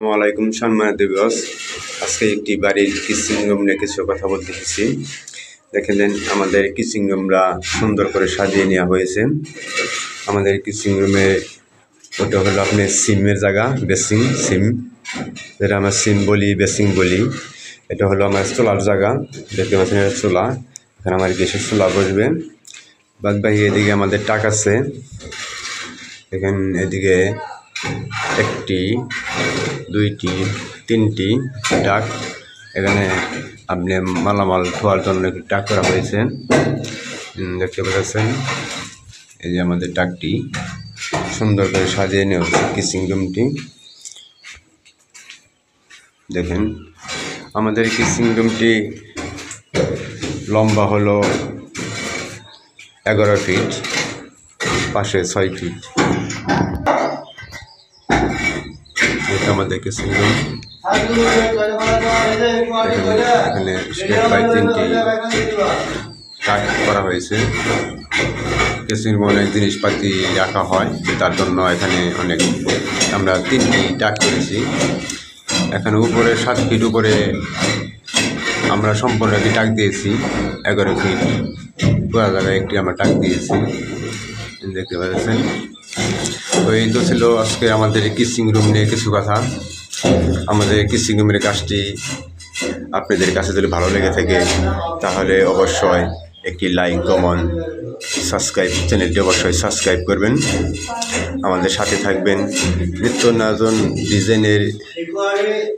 আসসালামাইকুম সম্মানিত ভিউয়ার্স, আজকে একটি বাড়ির কিচিং রুম নিয়ে কিছু কথা বলতে এসেছি। দেখেন আমাদের কিচিং রুমরা সুন্দর করে সাজিয়ে নেওয়া হয়েছে। আমাদের কিচিং রুমে ওটা হলো আপনার সিমের জায়গা, বেসিং সিম, যেটা আমরা সিম বলি, বেসিং বলি। এটা হলো আমার চুলার জায়গা, দেখতে পাচ্ছেন এটা চুলা, এখানে আমার গ্যাসের চুলা বসবে। বাদ বাকি এদিকে আমাদের টাক আছে, দেখেন এদিকে একটি, দুইটি, তিনটি টাক, এখানে আপনি মালামাল ধোয়ার জন্য একটি টাক করা হয়েছে, দেখতে পাচ্ছেন। এই যে আমাদের টাকটি সুন্দর করে সাজিয়ে নেওয়া হচ্ছে কিচিং রুমটি। দেখেন আমাদের কিচিং রুমটি লম্বা হলো 11 ফিট, পাশে 6 ফিট। আমাদের কিচিং রুম, এখানে স্টেপ বাই 3টি টাক করা হয়েছে। কিচিং রুমে অনেক জিনিসপাতি রাখা হয়, তার জন্য এখানে অনেক আমরা 3টি টাক করেছি। এখানে উপরে 7 ফিট উপরে আমরা সম্পূর্ণ একটি টাক দিয়েছি, 11 ফিট পুরো জায়গায় একটি আমরা টাক দিয়েছি, দেখতে পাচ্ছেন। তো এই তো ছিল আজকে আমাদের কিচিং রুম নিয়ে কিছু কথা। আমাদের কিচিং রুমের কাজটি আপনাদের কাছে যদি ভালো লেগে থাকে তাহলে অবশ্যই একটি লাইক, কমেন্ট, সাবস্ক্রাইব, চ্যানেলটি অবশ্যই সাবস্ক্রাইব করবেন, আমাদের সাথে থাকবেন। নিত্য নতুন ডিজাইনের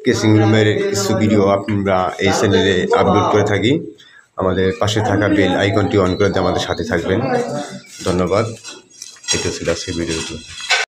কিচিং রুমের কিছু ভিডিও আমরা এই চ্যানেলে আপলোড করে থাকি। আমাদের পাশে থাকা বেল আইকনটি অন করে দিয়ে আমাদের সাথে থাকবেন। ধন্যবাদ। এটা ছিল আজকের ভিডিওটি।